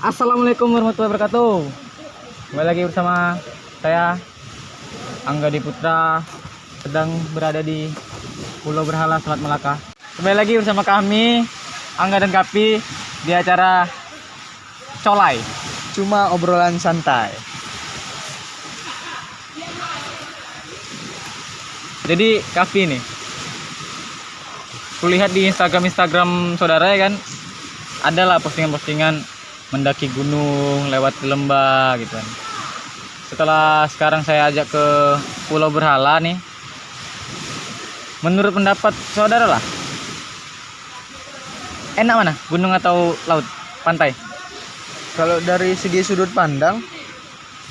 Assalamualaikum warahmatullahi wabarakatuh. Kembali lagi bersama saya Angga Diputra, sedang berada di Pulau Berhala, Selat Melaka. Kembali lagi bersama kami Angga dan Kapi di acara Colai. Cuma obrolan santai. Jadi Kapi nih, kulihat di Instagram saudara ya kan, adalah postingan-postingan mendaki gunung lewat lembah gitu kan. Setelah sekarang saya ajak ke Pulau Berhala nih, menurut pendapat saudara lah, enak mana, gunung atau laut, pantai? Kalau dari segi sudut pandang,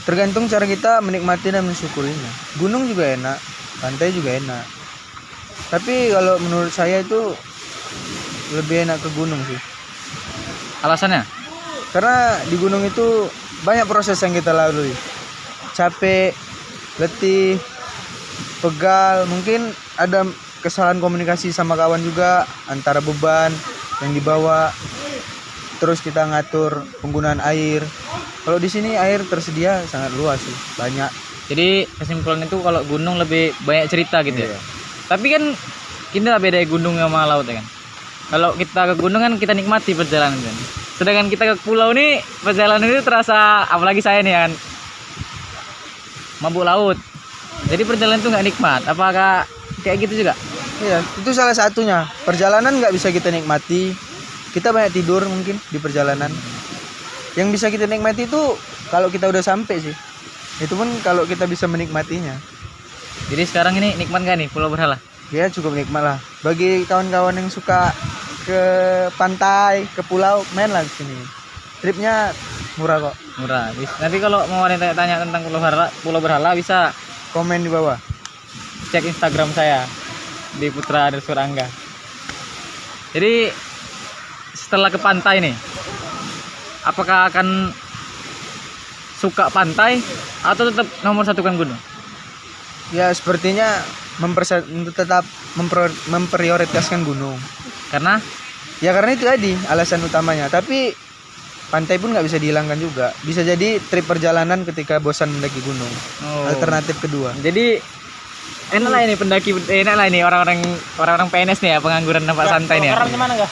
tergantung cara kita menikmati dan mensyukurinya. Gunung juga enak, pantai juga enak. Tapi kalau menurut saya itu lebih enak ke gunung sih. Alasannya? Karena di gunung itu banyak proses yang kita lalui. Capek, letih, pegal, mungkin ada kesalahan komunikasi sama kawan juga antara beban yang dibawa. Terus kita ngatur penggunaan air. Kalau di sini air tersedia sangat luas sih, banyak. Jadi kesimpulan itu kalau gunung lebih banyak cerita gitu ya. Iya. Tapi kan kita beda gunung sama laut ya kan. Kalau kita ke gunung kan kita nikmati perjalanan kan. Sedangkan kita ke pulau nih perjalanan itu terasa, apalagi saya nih kan mabuk laut. Jadi perjalanan itu nggak nikmat. Apakah kayak gitu juga? Iya, itu salah satunya. Perjalanan nggak bisa kita nikmati. Kita banyak tidur mungkin di perjalanan. Yang bisa kita nikmati itu kalau kita udah sampai sih. Itu pun kalau kita bisa menikmatinya. Jadi sekarang ini nikmat nggak nih Pulau Berhala? Ya cukup nikmat lah. Bagi kawan-kawan yang suka ke pantai, ke pulau, main lah di sini. Tripnya murah kok. Murah. Nanti kalau mau ada yang tanya tentang Pulau Berhala bisa Komen di bawah. cek Instagram saya di Putra_Angga. Jadi setelah ke pantai nih, apakah akan suka pantai atau tetap nomor satukan gunung? Ya sepertinya tetap memprioritaskan gunung. Karena Karena itu tadi alasan utamanya. Tapi pantai pun nggak bisa dihilangkan juga. Bisa jadi trip perjalanan ketika bosan mendaki gunung. Alternatif kedua. Jadi enak lah ini pendaki, enak lah ini orang-orang PNS nih ya, pengangguran tempat santai nih ya. Program mana enggak?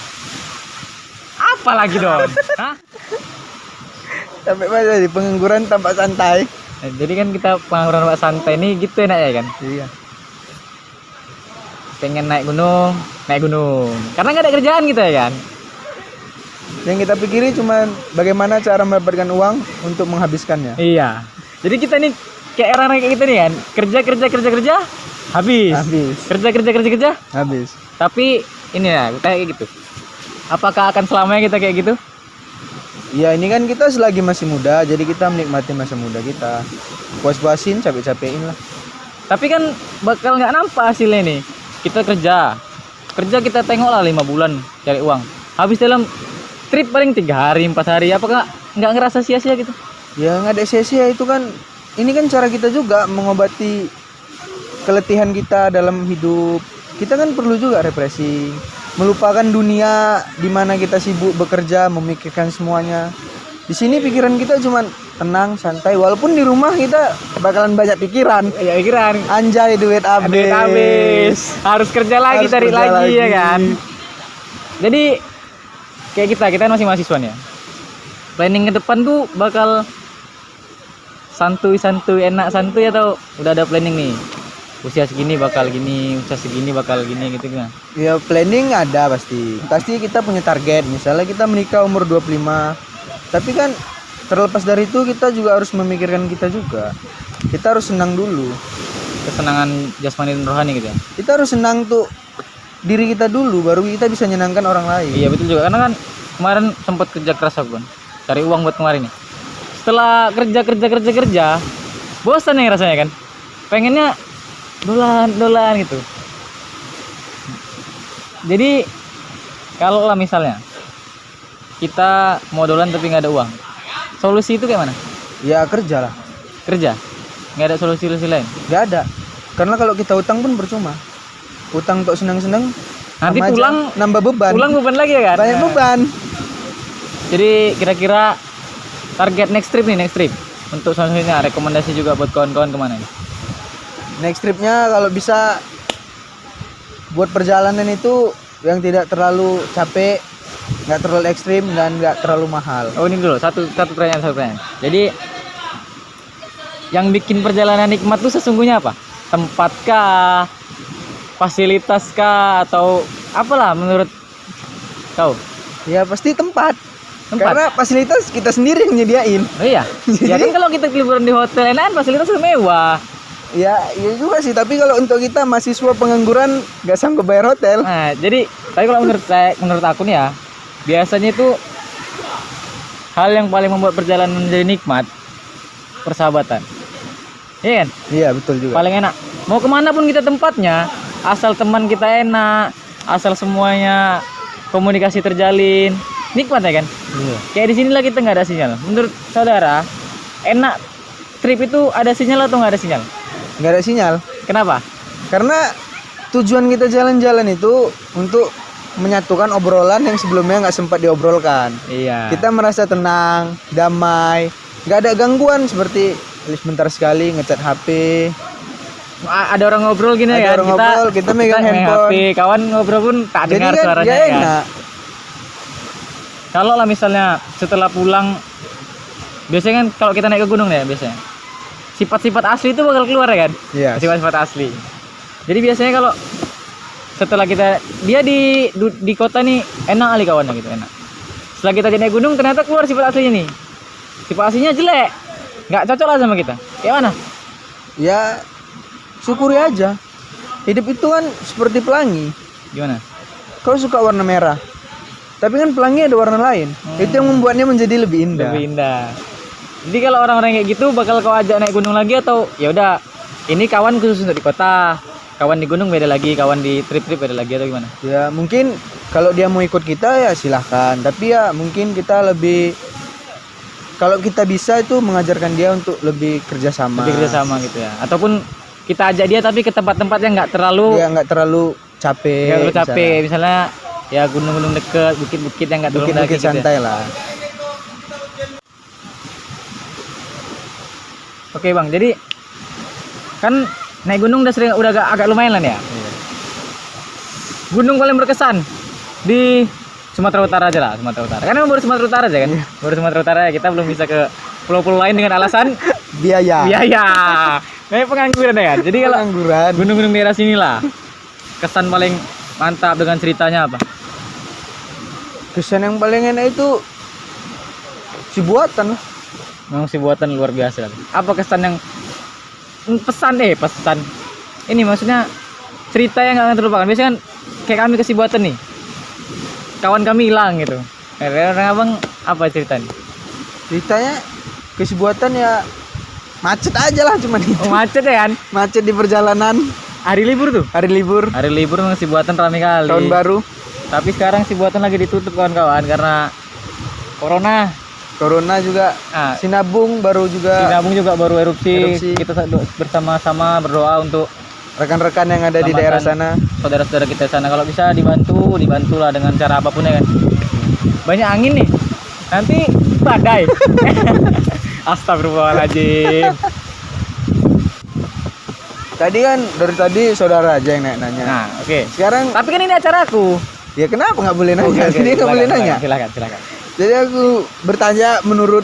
Apa lagi dong? Hah? Sampai mana di pengangguran tempat santai. Jadi kan kita pengangguran tempat santai ini gitu enak ya kan? Iya. Pengen naik gunung. Karena nggak ada kerjaan gitu ya kan? Yang kita pikiri cuma bagaimana cara mendapatkan uang untuk menghabiskannya. Iya. Jadi kita nih kayak orang kayak gitu nih kan, kerja, habis. Kerja, Habis. Tapi ini ya, kayak gitu. Apakah akan selamanya kita kayak gitu? Ya ini kan kita selagi masih muda, jadi kita menikmati masa muda kita. Puas-puasin, capek-capekin lah. Tapi kan bakal nggak nampak hasilnya nih. Kita kerja kita tengok lah 5 bulan cari uang. Habis dalam trip paling 3 hari, 4 hari. Apakah nggak ngerasa sia-sia gitu? Ya nggak ada sia-sia itu kan. Ini kan cara kita juga mengobati keletihan kita dalam hidup. Kita kan perlu juga refreshing, melupakan dunia di mana kita sibuk bekerja, memikirkan semuanya. Di sini pikiran kita cuma tenang, santai. Walaupun di rumah kita bakalan banyak pikiran. Ya pikiran. Anjay duit habis. Harus kerja lagi, Harus cari kerja lagi ya lagi. kan. Jadi kayak kita masih mahasiswa nih ya. Planning ke depan tuh bakal santuy enak santuy atau udah ada planning nih? Usia segini bakal gini, usia segini bakal gini gitu kan. Ya planning ada pasti. Pasti kita punya target. Misalnya kita menikah umur 25. Tapi kan terlepas dari itu kita juga harus memikirkan kita juga. Kita harus senang dulu. Kesenangan jasmani dan rohani gitu ya. Kita harus senang tuh diri kita dulu, baru kita bisa menyenangkan orang lain. Iya betul juga, karena kan kemarin sempat kerja keras aku kan, cari uang buat kemarin nih. Setelah kerja, bosan nih rasanya kan. Pengennya dolan gitu. Jadi kalau lah misalnya kita mau dolan tapi nggak ada uang, solusi itu kayak mana? Ya kerja lah. Kerja, nggak ada solusi lain. Nggak ada. Karena kalau kita utang pun percuma. Utang untuk senang-senang. Nanti sama aja pulang nambah beban. Pulang beban lagi ya kan? Banyak beban. Jadi kira-kira target next trip nih, next trip untuk selanjutnya, rekomendasi juga buat kawan-kawan kemana nih? Next tripnya kalau bisa buat perjalanan itu yang tidak terlalu capek, nggak terlalu ekstrim dan nggak terlalu mahal. Oh ini dulu satu pertanyaan. Jadi yang bikin perjalanan nikmat tuh sesungguhnya apa? Tempatkah, fasilitas atau apalah menurut kau? Ya pasti tempat. Tempat? Karena fasilitas kita sendiri yang nyediain. Oh iya. Ya kan kalau kita liburan di hotel enak fasilitas mewah. Ya, iya juga sih. Tapi kalau untuk kita mahasiswa pengangguran nggak sanggup bayar hotel. Nah, jadi tapi kalau menurut aku nih ya, biasanya itu hal yang paling membuat perjalanan menjadi nikmat persahabatan. Iya kan? Iya betul juga. Paling enak. Mau kemana pun kita tempatnya, asal teman kita enak, asal semuanya komunikasi terjalin, nikmat ya kan? Iya. Kayak di sinilah kita nggak ada sinyal. Menurut saudara, enak trip itu ada sinyal atau nggak ada sinyal? Nggak ada sinyal. Kenapa? Karena tujuan kita jalan-jalan itu untuk menyatukan obrolan yang sebelumnya nggak sempat diobrolkan. Iya. Kita merasa tenang, damai, nggak ada gangguan seperti sebentar sekali ngechat HP. Ada orang ngobrol gini Ada ya orang ngobrol, kita megang main handphone. HP, kawan ngobrol pun tak Jadi dengar kan suaranya ya kan. enak. Kalau lah misalnya setelah pulang, biasanya kan kalau kita naik ke gunung ya biasanya sifat-sifat asli itu bakal keluar ya kan? Iya. Sifat-sifat asli. Jadi biasanya kalau setelah kita dia di kota nih enak kali kawannya gitu enak. Setelah kita naik gunung ternyata keluar sifat aslinya nih. Sifat aslinya jelek, nggak cocok lah sama kita. Kayak mana? Ya syukuri aja. Hidup itu kan seperti pelangi. Gimana? Kau suka warna merah, tapi kan pelangi ada warna lain. Itu yang membuatnya menjadi lebih indah. Lebih indah. Jadi kalau orang-orang kayak gitu bakal kau ajak naik gunung lagi atau ya udah ini kawan khusus untuk di kota, kawan di gunung beda lagi, kawan di trip-trip beda lagi atau gimana? Ya mungkin kalau dia mau ikut kita ya silahkan. Tapi ya mungkin kita lebih, kalau kita bisa itu mengajarkan dia untuk lebih kerjasama. Lebih kerjasama gitu ya. Ataupun kita ajak dia tapi ke tempat-tempat yang nggak terlalu Dia nggak terlalu capek. nggak terlalu capek. Misalnya ya gunung-gunung deket, bukit-bukit yang nggak terlalu Bukit-bukit mendaki gitu ya. santai lah. Oke bang, jadi kan naik gunung udah agak lumayan lah nih ya. Gunung paling berkesan di Sumatera Utara aja lah, Sumatera Utara. Karena baru Sumatera Utara aja kan, baru Sumatera Utara ya. Kita belum bisa ke pulau-pulau lain dengan alasan Biaya. biaya. Kayak pengangguran ya kan. Jadi kalau Pengangguran. gunung-gunung daerah sini lah, kesan paling mantap dengan ceritanya apa? Kesan yang paling enak itu si buatan lah. Memang si buatan luar biasa. Apa kesan yang pesan ini maksudnya cerita yang nggak akan terlupakan. Biasanya kan kayak kami ke si buatan nih, kawan kami hilang gitu. Orang abang apa ceritanya? Ceritanya ke si buatan ya macet aja lah cuman itu. Oh, macet ya kan? Macet di perjalanan. Hari libur tuh. Hari libur. Hari libur memang si buatan ramai kali. Tahun baru. Tapi sekarang si buatan lagi ditutup kawan-kawan karena corona. Corona juga. Nah, Sinabung baru juga. Sinabung juga baru erupsi. Erupsi. Kita bersama-sama berdoa untuk Rekan-rekan yang ada di daerah sana. saudara-saudara kita di sana. Kalau bisa dibantulah dengan cara apapun ya kan. Banyak angin nih. Nanti badai. Astagfirullahaladzim. Tadi kan dari tadi saudara aja yang nanya. Nah, oke. Sekarang Tapi kan ini acaraku. ya kenapa nggak boleh nanya? Oke, Dia nggak boleh nanya. Silakan. Jadi aku bertanya menurut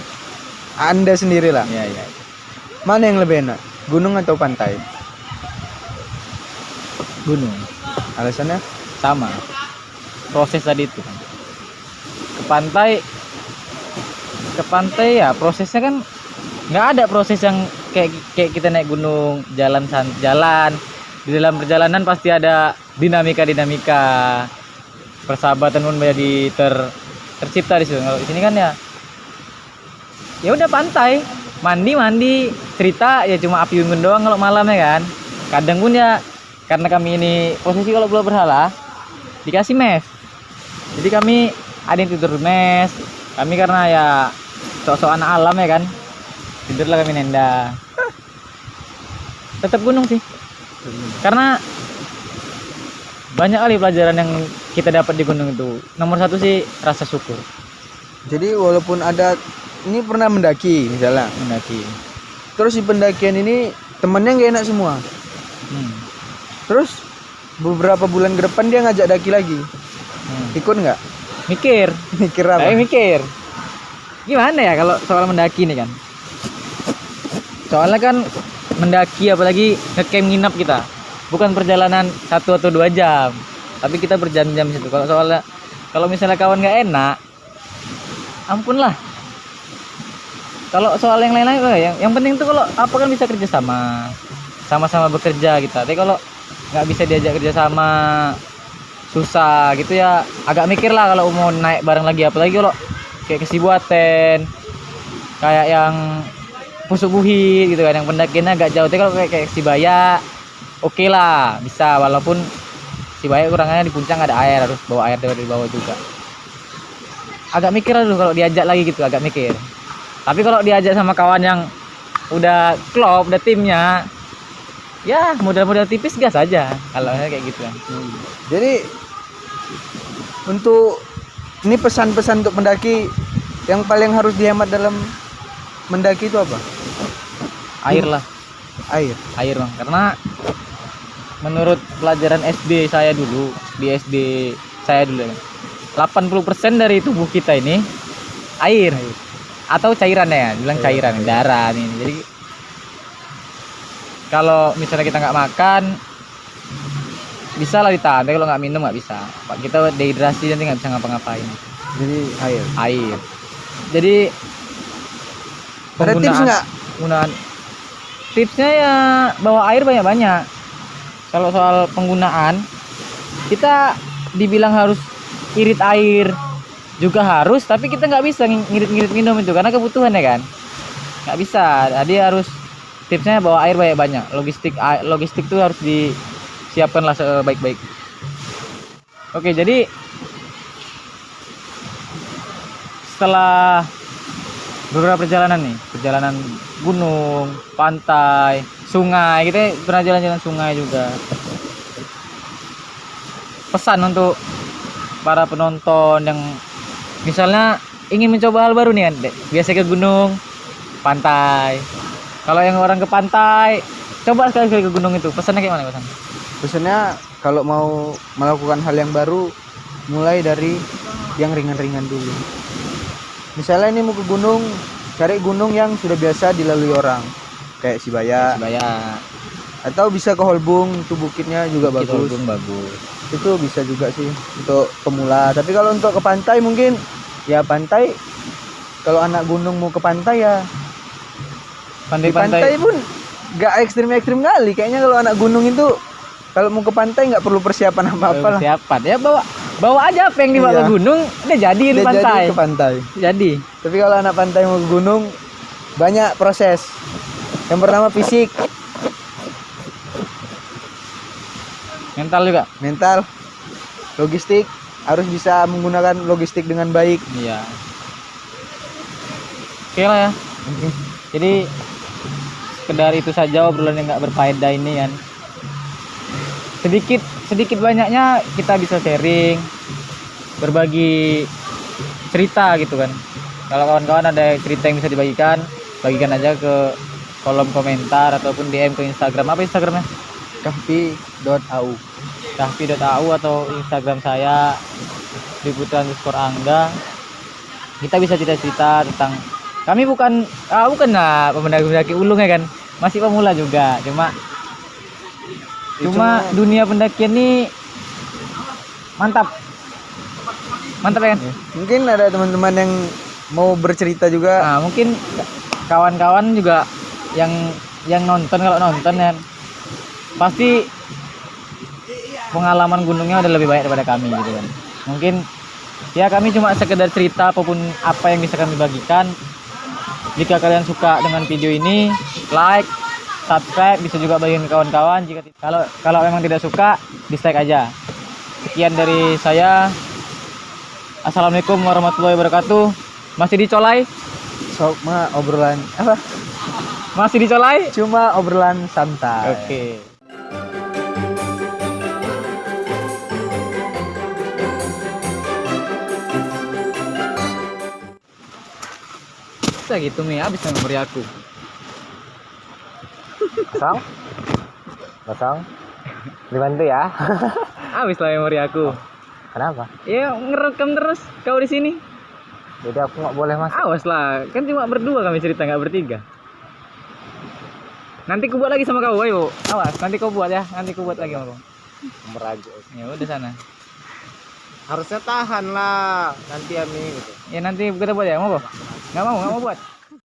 Anda sendiri lah. Iya, iya. Mana yang lebih enak? Gunung atau pantai? Gunung. Alasannya? Sama. Proses tadi itu kan. Ke pantai ya prosesnya kan nggak ada proses yang kayak kita naik gunung, jalan di dalam perjalanan pasti ada dinamika persahabatan pun menjadi tercipta di situ. Kalau di sini kan ya udah pantai, mandi cerita ya cuma api unggun doang kalau malam ya kan. Kadang pun ya karena kami ini posisi kalau Pulau Berhala dikasih mes, jadi kami ada yang tidur mes. Kami karena ya sok-sok anak alam ya kan, tidurlah kami nenda. Tetap gunung sih, karena banyak kali pelajaran yang kita dapat di gunung itu. Nomor satu sih rasa syukur. Jadi walaupun ada ini pernah mendaki misalnya. Mendaki. Terus di pendakian ini temennya nggak enak semua. Hmm. Terus beberapa bulan ke depan dia ngajak daki lagi. Ikut nggak? Mikir. Mikir apa? Mikir. Gimana ya kalau soal mendaki nih kan? Soalnya kan mendaki apalagi ngecamp nginap kita. Bukan perjalanan 1 atau 2 jam. Tapi kita berjam-jam situ. Kalau misalnya kawan nggak enak, ampun lah. Kalau soal yang lain-lain yang penting tuh kalau apa kan bisa kerja sama-sama bekerja kita. Tapi kalau nggak bisa diajak kerja sama, susah gitu ya, agak mikir lah kalau mau naik bareng lagi, apalagi kalau kayak ke Sibuaten, kayak yang Pusuk Buhi gitu kan, yang pendakiannya agak jauh. Tapi kalau kayak Sibaya oke lah, bisa, walaupun Sibaya kurangannya di puncak ada air, harus bawa air dari bawah juga. Agak mikir lah dulu kalau diajak lagi gitu, agak mikir. Tapi kalau diajak sama kawan yang udah klop, udah timnya, ya modal-modal tipis gas aja kalau kayak gitu kan. Jadi untuk ini pesan-pesan untuk pendaki yang paling harus dihemat dalam mendaki itu apa? Air lah, Air. Bang, karena menurut pelajaran SD saya dulu, di SD saya dulu ya, 80% dari tubuh kita ini air. Atau cairan ya, bilang cairan, darah nih. Jadi kalau misalnya kita nggak makan, bisa lah ditahan. Tapi kalau nggak minum nggak bisa. Kita dehidrasi nanti nggak bisa ngapa-ngapain. Jadi air. Jadi Ada tips nggak? Penggunaan tipsnya ya bawa air banyak-banyak. Kalau soal penggunaan, kita dibilang harus irit air juga harus, tapi kita nggak bisa ngirit minum itu karena kebutuhan ya kan, nggak bisa. Jadi harus tipsnya bawa air banyak-banyak. Logistik tuh harus disiapkan lah sebaik-baik. Oke, jadi setelah beberapa perjalanan gunung, pantai, sungai, kita pernah jalan-jalan sungai juga. Pesan untuk para penonton yang misalnya ingin mencoba hal baru nih kan, biasa ke gunung, pantai. Kalau yang orang ke pantai, coba sekali-kali ke gunung itu. Pesannya kayak mana pesan? Pesannya kalau mau melakukan hal yang baru, mulai dari yang ringan-ringan dulu. Misalnya ini mau ke gunung, cari gunung yang sudah biasa dilalui orang, kayak Sibaya. Atau bisa ke Holbung, itu bukitnya juga bagus. Holbung bagus. Itu bisa juga sih untuk pemula. Tapi kalau untuk ke pantai mungkin ya pantai, kalau anak gunung mau ke pantai ya pantai pun nggak ekstrim kali kayaknya. Kalau anak gunung itu kalau mau ke pantai nggak perlu persiapan apa-apa lah. Persiapan ya, bawa aja apa yang dibawa ke gunung, udah jadi di pantai. Jadi ke pantai. Jadi. Tapi kalau anak pantai mau ke gunung banyak proses. Yang pertama fisik, mental juga. Mental, logistik, harus bisa menggunakan logistik dengan baik. Iya. Oke lah ya. Jadi sekedar itu saja obrolan yang nggak berfaedah ini kan. Sedikit banyaknya kita bisa sharing, berbagi cerita gitu kan. Kalau kawan-kawan ada cerita yang bisa dibagikan, bagikan aja ke kolom komentar ataupun DM ke Instagram. Apa Instagramnya? kahfi.au atau Instagram saya @liputan_angga. Kita bisa cerita-cerita tentang, kami bukan lah pendaki ulung ya kan, masih pemula juga, cuma dunia pendakian ini mantap ya kan. Mungkin ada teman-teman yang mau bercerita juga. Nah, mungkin kawan-kawan juga yang nonton, kalau nonton ya pasti pengalaman gunungnya udah lebih banyak daripada kami gitu kan. Mungkin ya kami cuma sekedar cerita apapun apa yang bisa kami bagikan. Jika kalian suka dengan video ini, like, subscribe, bisa juga bagikan ke kawan-kawan. Jika kalau memang tidak suka, dislike aja. Sekian dari saya. Assalamualaikum warahmatullahi wabarakatuh. Masih dicolai? Obrolan apa? Masih dicolai? Cuma obrolan santai. Oke. bisa gitu Mi, habis memori aku. Kosong? Kosong? Dibantu ya? Habis lah memori aku. Kenapa? Ya ngerekam terus kau di sini. Jadi aku nggak boleh masuk. Awas lah, kan cuma berdua kami cerita nggak bertiga. Nanti ku buat lagi sama kau, ayo. Awas, nanti kau buat ya, nanti ku buat lagi sama kau. Merajuk. Ya udah sana. Harusnya tahan lah nanti Ami gitu. Ya nanti kita buat ya, mau kau? Nggak mau buat.